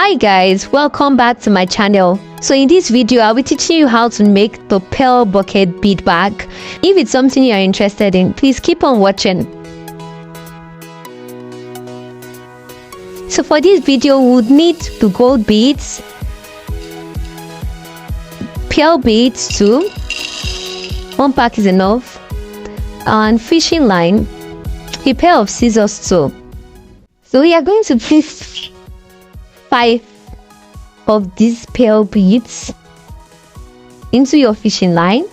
Hi guys, welcome back to my channel. So in this video I'll be teaching you how to make the pearl bucket bead bag. If it's something you are interested in, please keep on watching. So for this video we would need the gold beads, pearl beads too, one pack is enough, and fishing line, a pair of scissors too. So we are going to place 5 of these pearl beads into your fishing line.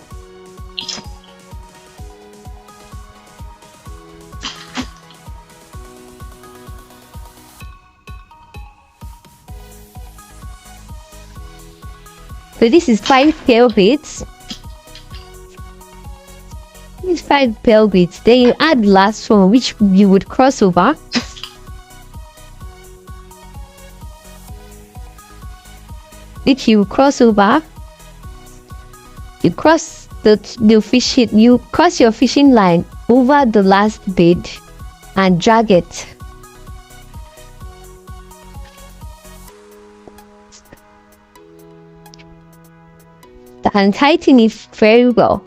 So this is 5 pearl beads. These 5 pearl beads. Then you add the last one, which you would cross over. Which you cross over. You cross you cross your fishing line over the last bead and drag it. And tighten it very well.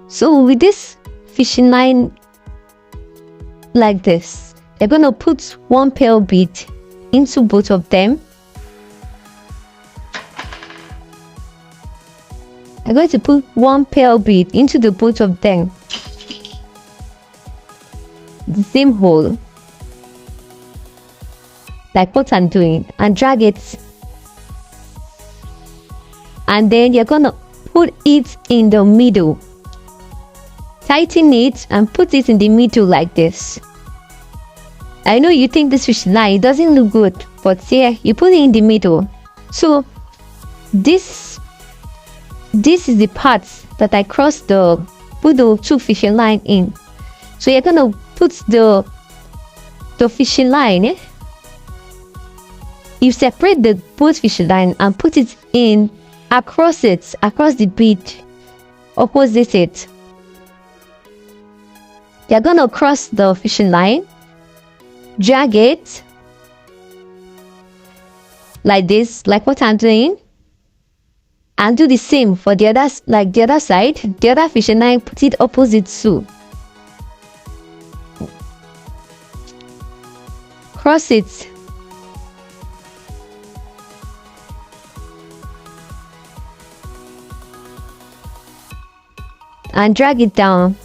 So with this fishing line like this, you're gonna put one pearl bead into both of them. I'm going to put one pearl bead into the both of them, the same hole, like what I'm doing, and drag it. And then you're gonna put it in the middle. Tighten it and put it in the middle like this. I know you think this fishing line doesn't look good, but here you put it in the middle. So this is the part that I put the 2 fishing line in. So you're gonna put the fishing line. You separate the both fishing line and put it in across the bead, opposite it. You're gonna cross the fishing line, drag it like this, like what I'm doing, and do the same for the other side. The other fishing line, put it opposite too. Cross it. And drag it down.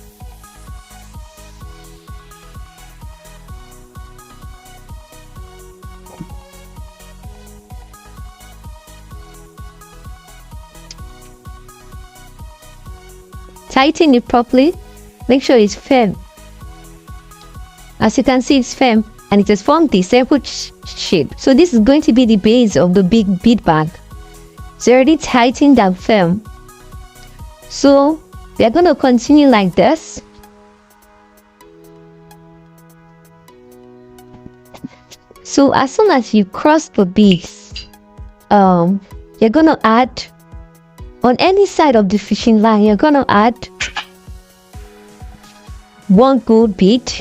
Tighten it properly. Make sure it's firm. As you can see, it's firm and it has formed the circle shape. So this is going to be the base of the big bead bag. It's already tightened and firm. So we are going to continue like this. So as soon as you cross the beads, you're going to add on any side of the fishing line, you're going to add 1 gold bead.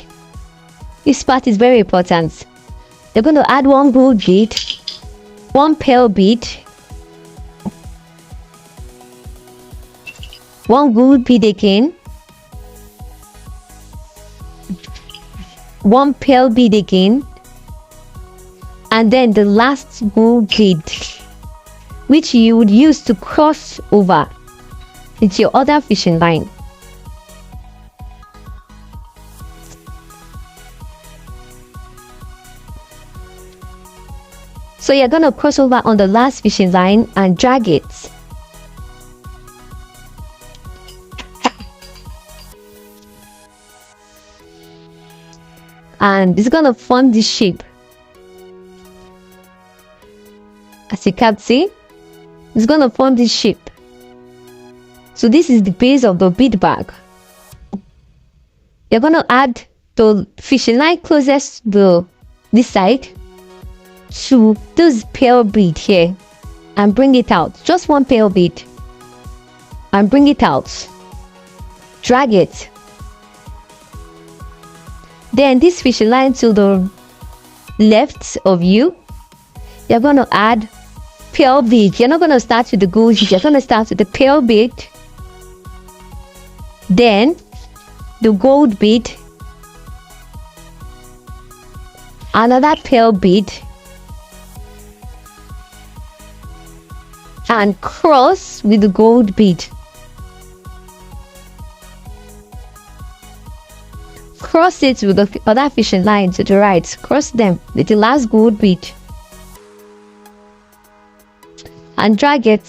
This part is very important. You're going to add 1 gold bead, 1 pearl bead, 1 gold bead again, 1 pearl bead again, and then the last gold bead, which you would use to cross over into your other fishing line. So you're gonna cross over on the last fishing line and drag it. And it's gonna form this shape. As you can see, it's gonna form this shape. So this is the base of the bead bag. You're gonna add the fishing line closest to this side to this pearl bead here and bring it out. Just 1 pearl bead and bring it out. Drag it. Then this fishing line to the left of you, you're going to add pearl bead. You're not going to start with the gold bead. You're going to start with the pearl bead, then the gold bead, another pearl bead, and cross with the gold bead. Cross it with the other fishing line to the right. Cross them with the last gold bead and drag it.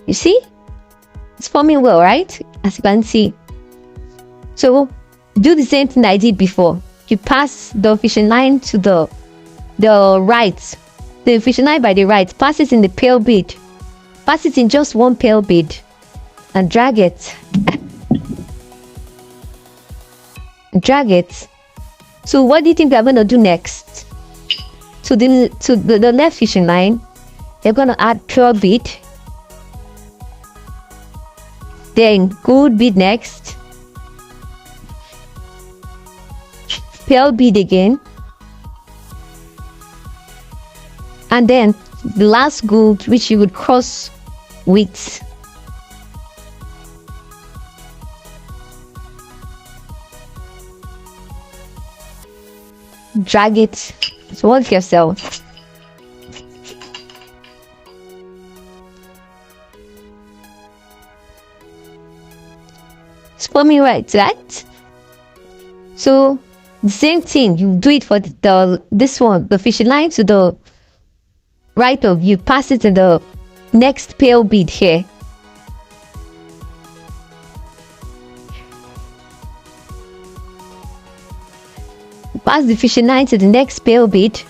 You see? It's forming well, right? As you can see. So do the same thing I did before. You pass the fishing line to the right. The fishing line by the right. Pass it in the pearl bead. Pass it in just one pearl bead. And drag it. Drag it. So what do you think we're going to do next? To the left fishing line, you're going to add pearl bead. Then gold bead next. Pearl bead again. And then the last gold, which you would cross with drag it. So work yourself. It's forming right? So the same thing, you do it for this one, the fishing line to the right of you. Pass it to the next pearl bead here. Pass the fishing line to the next pearl bead.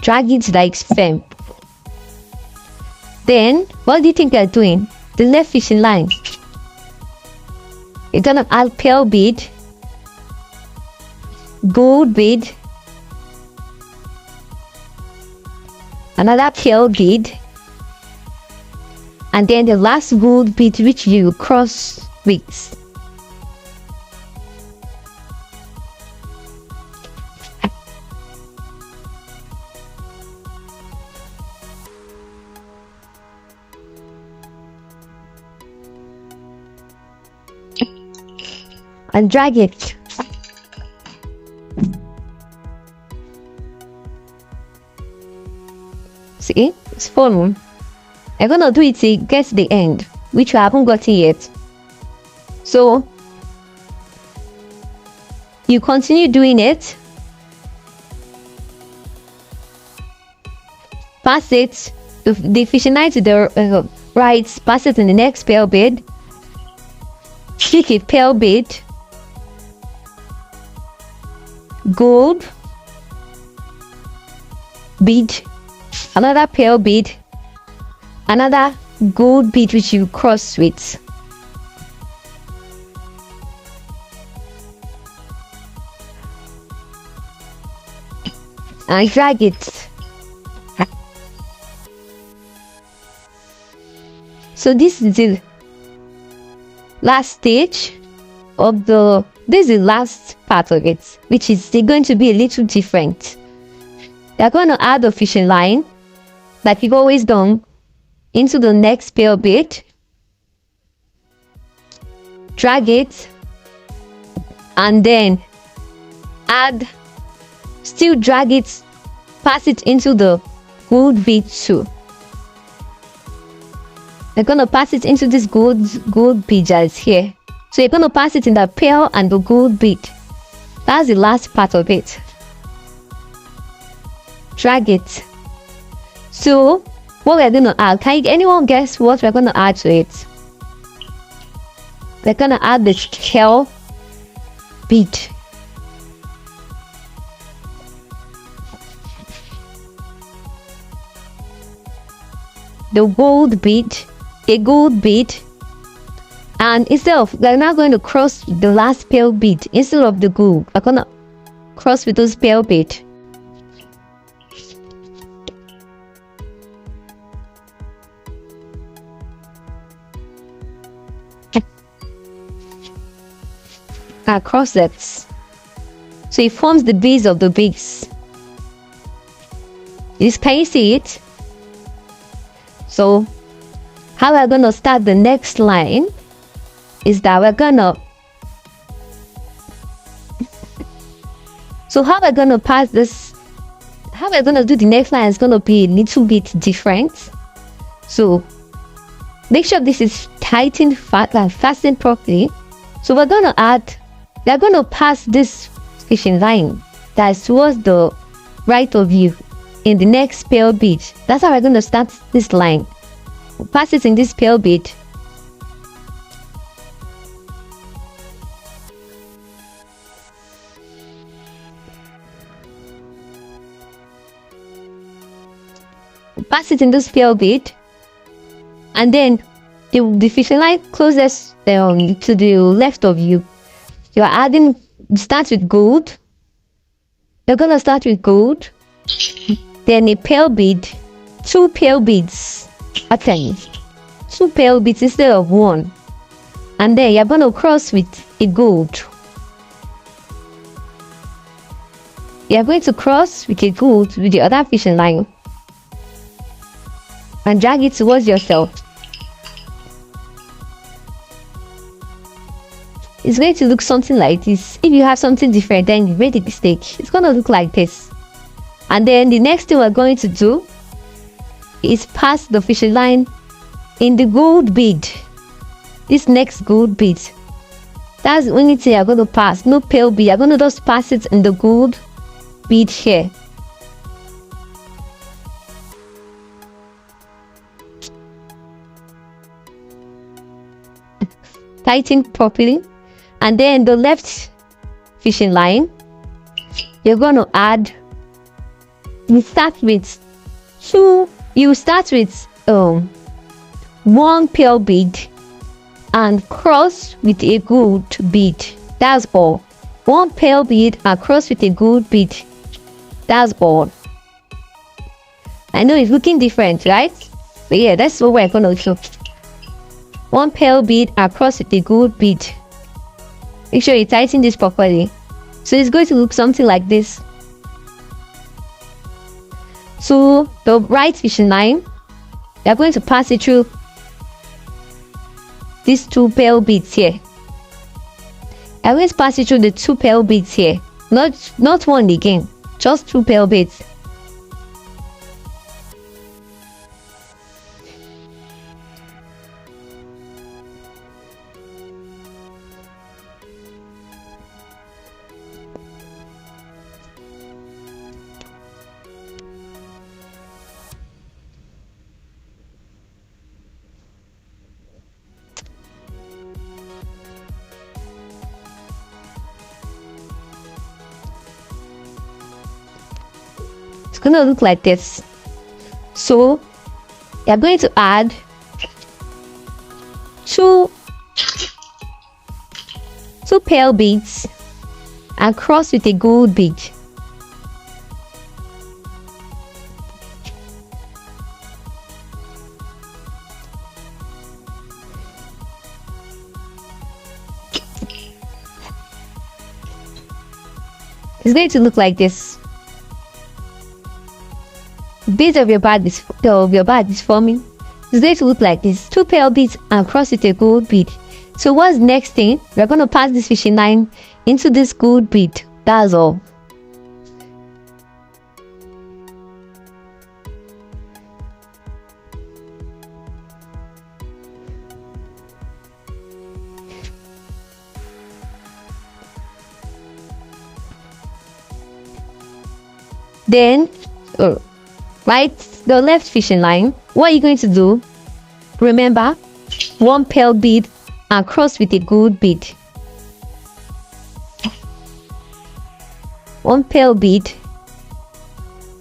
Drag it like stem. Then, what do you think you're doing? The left fishing line. You're gonna add pearl bead, gold bead, another pearl bead, and then the last gold bead which you cross with. And drag it. See, it's forming. I'm gonna do it till it gets to the end, which I haven't gotten yet. So you continue doing it. Pass it, the fishing line to the right. Pass it in the next pearl bead. Stick it pearl bead, gold bead, another pearl bead, another gold bead which you cross with. And drag it. So this is the last stage of this is the last part of it, which is going to be a little different. They're going to add the fishing line like we've always done into the next pearl bead, drag it, and then still drag it, pass it into the gold bead too. We're going to pass it into this gold bead that is here. So you're going to pass it in the pearl and the gold bead. That's the last part of it. Drag it. So what we're going to add, can anyone guess what we're going to add to it? We're going to add the pearl bead. The gold bead, a gold bead, and instead of, we're now going to cross the last pearl bead. Instead of the gold, we're going to cross with those pearl bead. across it. So it forms the base of the base. Can you see it? So how we're gonna start the next line is that we're gonna pass this. How we're gonna do the next line is gonna be a little bit different. So make sure this is tightened, fastened properly. So we're gonna pass this fishing line that's towards the right of you in the next pale bead. That's how we're gonna start this line. Pass it in this pale bead. Pass it in this pale bead, and then the fishing line closest to the left of you. You are adding. Start with gold. You're gonna start with gold, then a pale bead, 2 pale beads. Okay, 2 pale beads instead of 1, and then you're gonna cross with a gold. You're going to cross with a gold with the other fishing line and drag it towards yourself. It's going to look something like this. If you have something different, then you made a mistake. It's gonna look like this. And then the next thing we're going to do is pass the fishing line in the gold bead. This next gold bead. That's the only thing you're going to pass. No pale bead. You're going to just pass it in the gold bead here. Tighten properly, and then the left fishing line, you're going to add. You start with 1 pale bead and cross with a gold bead. That's all. 1 pale bead and cross with a gold bead. That's all. I know it's looking different, right? But yeah, that's what we're gonna do. 1 pale bead across with a gold bead. Make sure you tighten this properly. So it's going to look something like this. So the right fishing line, we are going to pass it through these 2 pale beads here. I'm going to pass it through the 2 pale beads here. Not 1 again, just 2 pale beads. It's gonna look like this. So you're going to add 2 pale beads and cross with a gold bead. It's going to look like this. The base of your bag is forming. It's going to look like this. 2 pale beads and cross with a gold bead. So what's next thing? We're going to pass this fishing line into this gold bead. That's all. Then right the left fishing line, what are you going to do? Remember, 1 pale bead and cross with a gold bead. 1 pale bead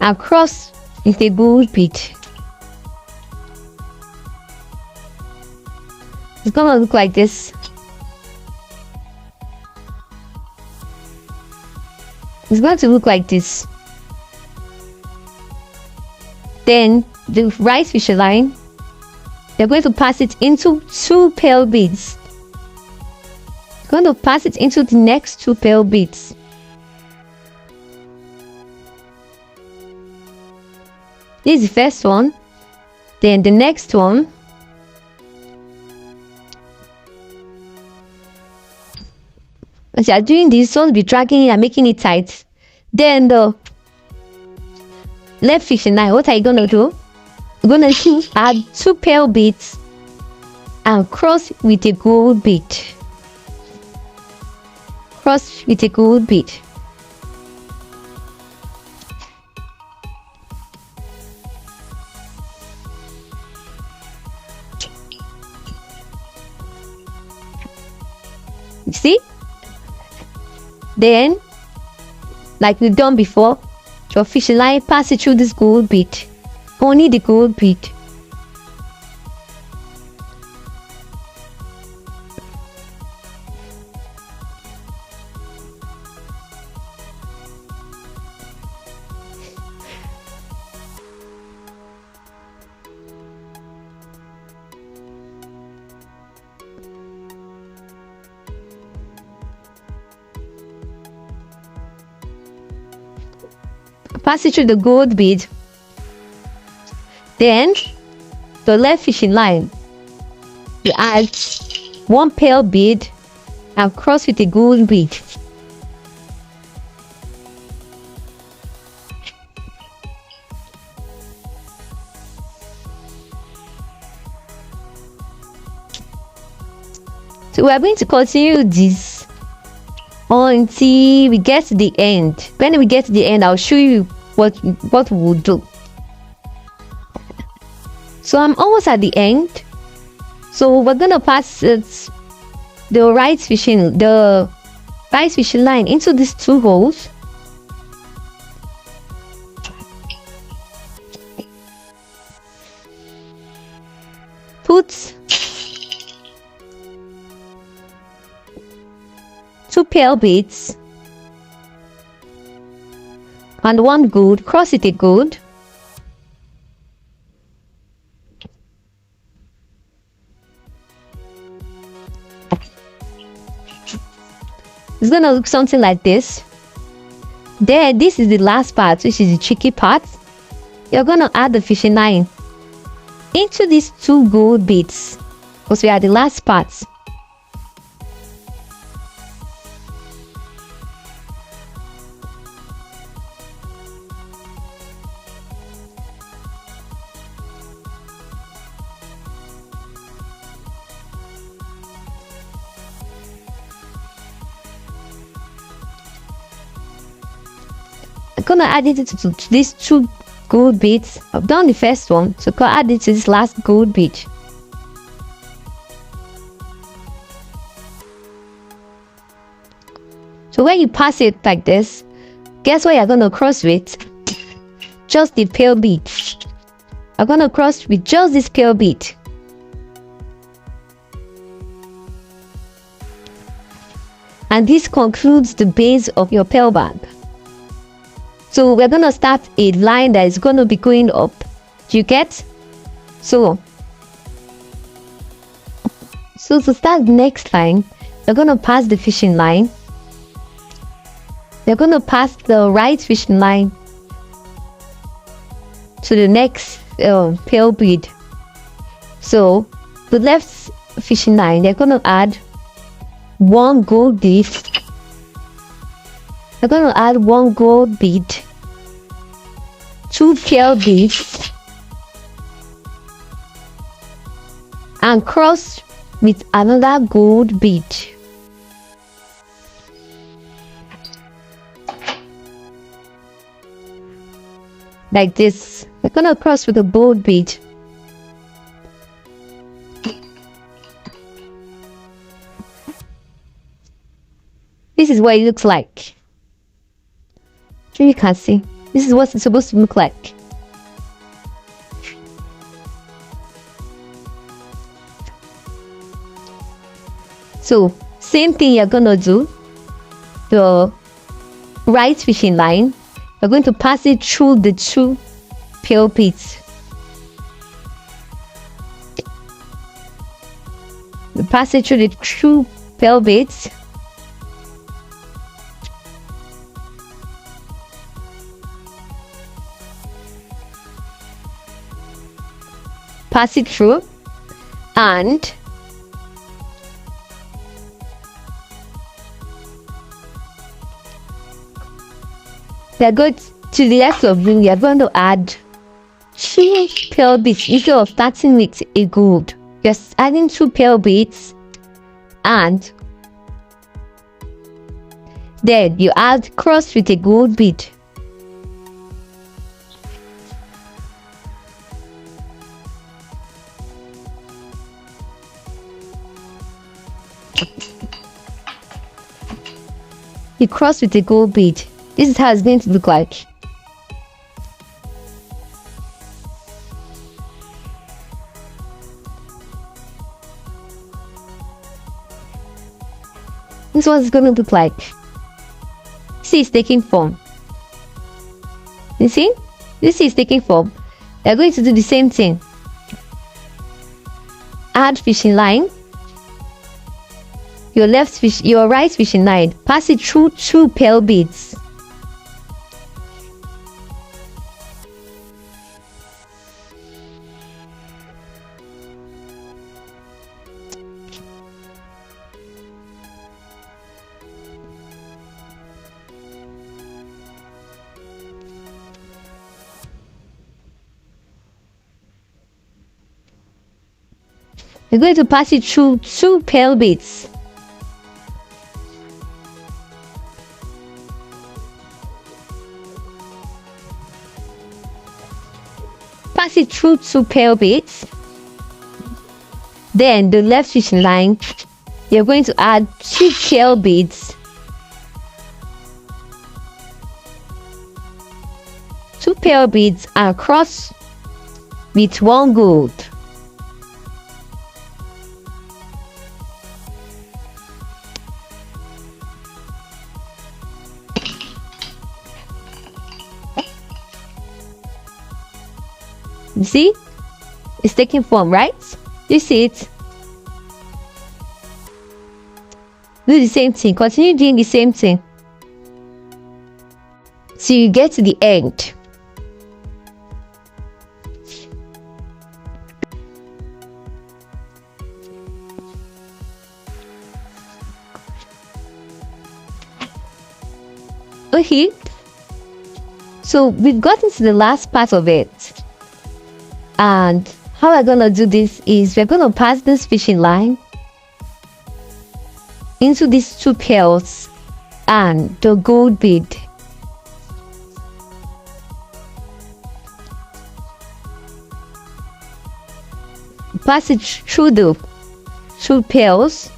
and cross with a gold bead. It's gonna look like this. It's going to look like this. Then the right fishing line, you're going to pass it into 2 pale beads. It's going to pass it into the next two pearl beads. This is the first one. Then the next one. As you are doing this, don't be dragging it and making it tight. Then the left fishing line, what are you gonna do? You're gonna add two pearl beads and cross with a gold bead. Cross with a gold bead. You see? Then, like we've done before, your fishing line, pass it through this gold bead. Only the gold bead. Pass it through the gold bead. Then the left fishing line, you add one pearl bead and cross with a gold bead. So we are going to continue this until we get to the end. When we get to the end, I'll show you what we'll do. So I'm almost at the end. So we're gonna pass the right fishing line into these two holes. Put two pearl beads and one gold, cross it a gold. It's gonna look something like this. Then this is the last part, which is the tricky part. You're gonna add the fishing line into these two gold beads because we are the last part. I'm gonna add it to these two gold beads. I've done the first one, so I'll add it to this last gold bead. So when you pass it like this, guess what you're gonna cross with? Just the pearl bead. I'm gonna cross with just this pearl bead. And this concludes the base of your pearl bag. So we're gonna start a line that is gonna be going up. Do you get? So to start the next line, we're gonna pass the fishing line. We're gonna pass the right fishing line to the next pearl bead. So the left fishing line, they're gonna add one gold bead. We're gonna add one gold bead, two pearl beads, and cross with another gold bead. Like this. We're gonna cross with a gold bead. This is what it looks like. Here you can see. This is what it's supposed to look like. So, same thing you're gonna do. The right fishing line, you're going to pass it through the two pearl beads. You pass it through the two pearl beads. pass it through, and we are going to the left of green. We are going to add 2 pearl beads instead of starting with a gold. Just adding 2 pearl beads, and then you add cross with a gold bead. You cross with a gold bead. This is how it's going to look like. This is what it's going to look like. See, it's taking form. You see? This is taking form. We're going to do the same thing. Add fishing line. Your right fishing line. Pass it through 2 pearl beads. We're going to pass it through 2 pearl beads. Pass it through 2 pearl beads. Then the left fishing line, you're going to add 2 pearl beads. 2 pearl beads and cross with 1 gold. You see? It's taking form, right? You see it? Do the same thing. Continue doing the same thing till you get to the end. Okay. So we've gotten to the last part of it. And how we're gonna do this is we're gonna pass this fishing line into these 2 pearls and the gold bead. Pass it through the 2 pearls.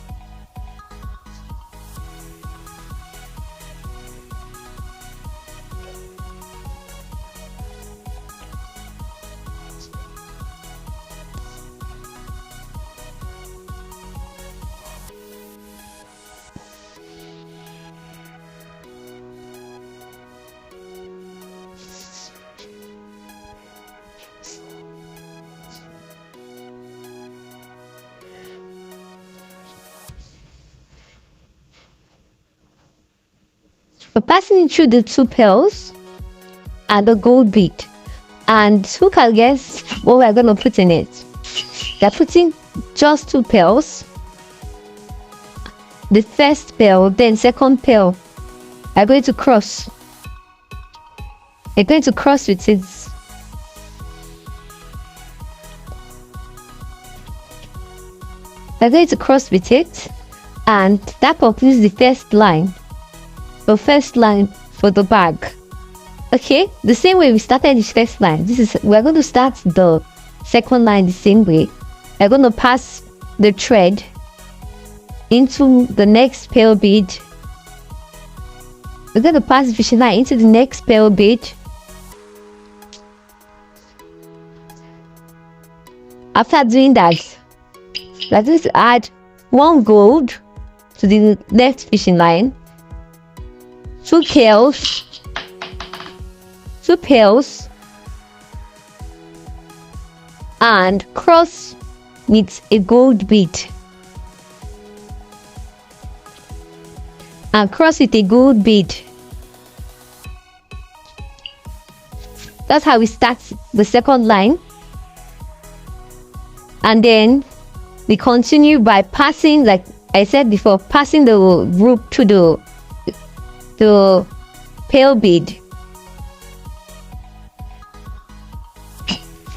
We're passing it through the 2 pearls and the gold bead. And who can guess what we're going to put in it? We're putting just 2 pearls. The first pearl, then second pearl. We're going to cross. We're going to cross with it. We're going to cross with it. And that concludes the first line. The first line for the bag. Okay, the same way we started the first line. We're going to start the second line the same way. We're going to pass the thread into the next pearl bead. We're going to pass the fishing line into the next pearl bead. After doing that, we're going to add 1 gold to the next fishing line. 2 pearls, 2 pearls, and cross with a gold bead. And cross with a gold bead. That's how we start the second line. And then we continue by passing, like I said before, passing the rope to the pale bead.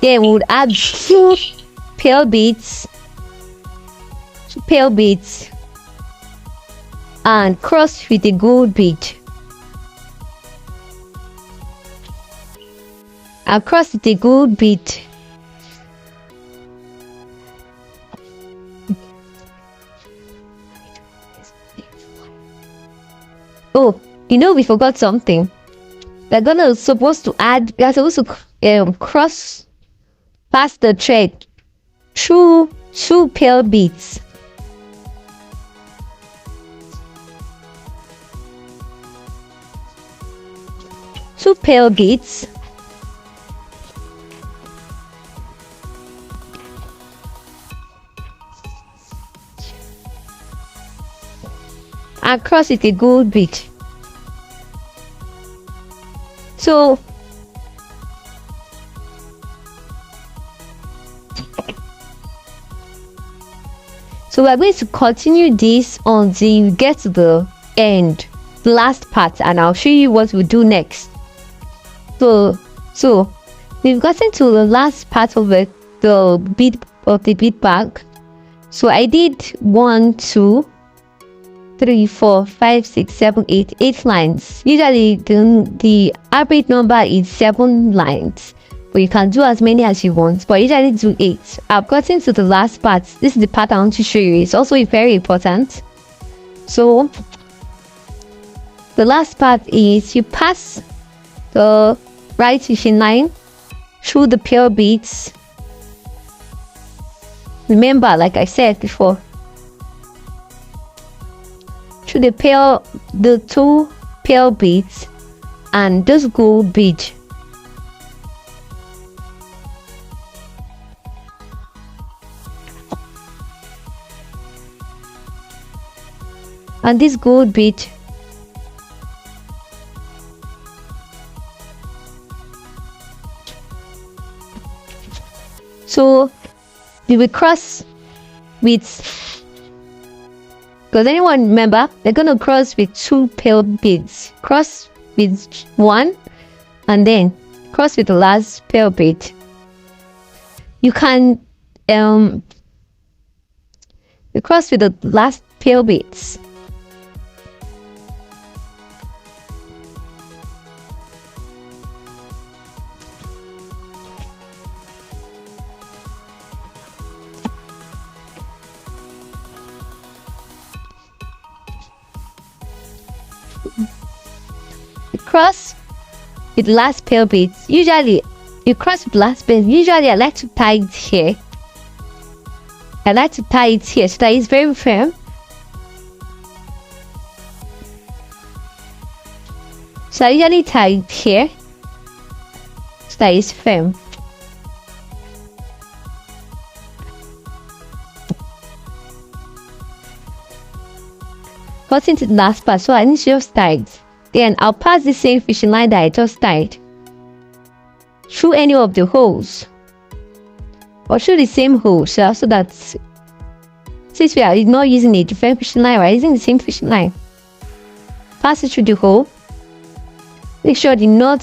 Then we would add two pale beads, and cross with a gold bead. And cross with a gold bead. Oh, we forgot something. We're supposed to cross past the thread through two pale beads. Two pale beads. And cross with a gold bead. So we're going to continue this until we get to the end, the last part, and I'll show you what we'll do next. So we've gotten to the last part of the bead bag. So I did 1, 2, 3, 4, 5, 6, 7, 8 lines. Usually the average number is 7 lines, but you can do as many as you want, but usually do 8. I've gotten to the last part. This is the part I want to show you. It's also very important. So the last part is you pass the right fishing line through the pale beads. Remember, like I said before, through the two pale beads and this gold bead. And this gold bead. So we will cross with, does anyone remember? They're gonna cross with two pale beads. Cross with one and then cross with the last pale bead. You can you cross with the last pale beads. Cross with last pale beads. Usually you cross with last bead. Usually I like to tie it here. So that it's very firm. So I usually tie it here so that it's firm. Got into the last part, so I need to just tie it. Then I'll pass the same fishing line that I just tied through any of the holes, or through the same hole, so that since we are not using a different fishing line, we're using the same fishing line. Pass it through the hole. Make sure the knot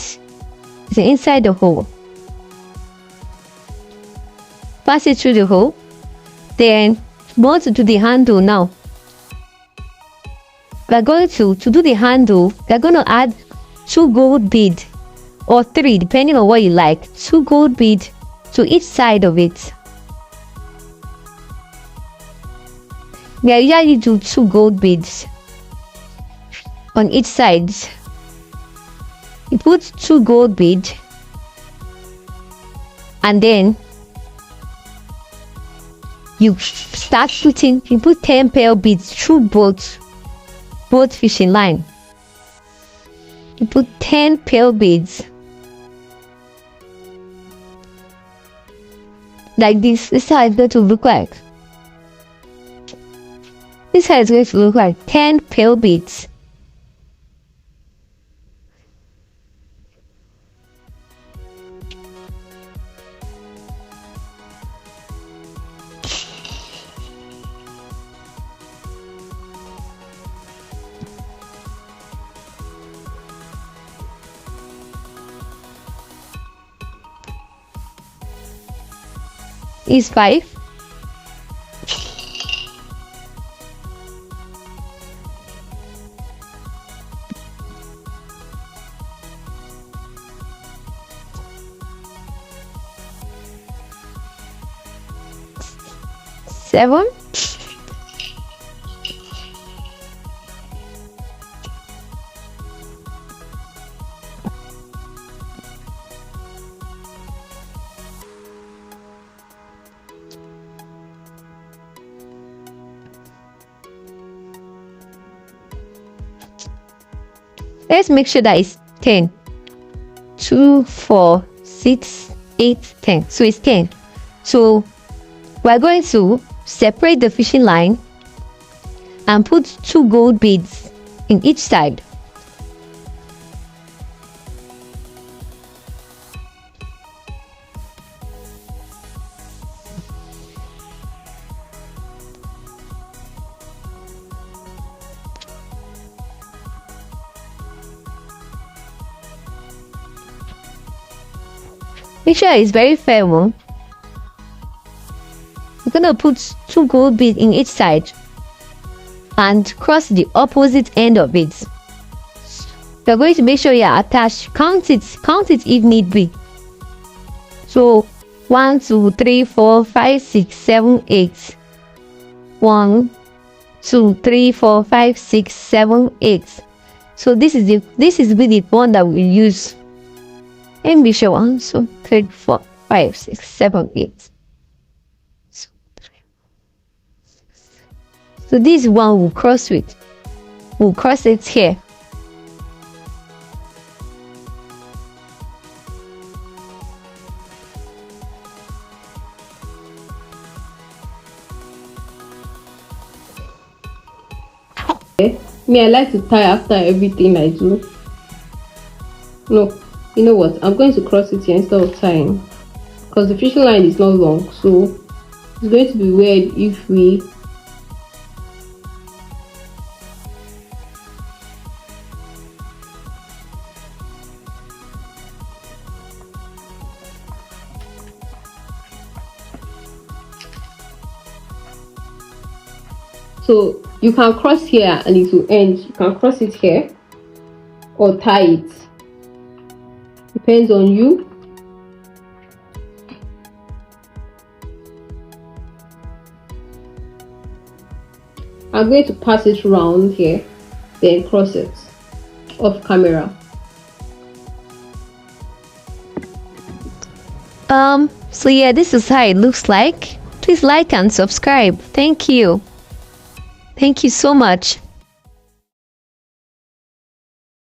is inside the hole. Pass it through the hole. Then we want to do the handle now. We're going to do the handle. We're going to add 2 gold beads, or 3 depending on what you like. 2 gold beads to each side of it. We usually do 2 gold beads on each side. You put 2 gold beads and then you put 10 pale beads through both fishing line. You put 10 pale beads like this. This is how it's going to look like. This is how it's going to look like. 10 pale beads. is 5. Seven. Let's make sure that it's 10. 2, 4, 6, 8, 10. So it's 10. So we're going to separate the fishing line and put 2 gold beads in each side. Make sure it's very firm. We're gonna put 2 gold beads in each side and cross the opposite end of it. You're going to make sure you're attached. Count it if need be. So 1, 2, 3, 4, 5, 6, 7, 8. 1, 2, 3, 4, 5, 6, 7, 8. So this is the one that we use. And be sure 1, 2, 3, 4, 5, 6, 7, 8. So this one will cross with. We'll cross it here. Me, I like to tie after everything I do. No, you know what? I'm going to cross it here instead of tying, because the fishing line is not long, so it's going to be weird if we So you can cross here and it will end. You can cross it here or tie it. Depends on you. I'm going to pass it round here, then cross it off camera. So yeah, this is how it looks like. Please like and subscribe. Thank you so much.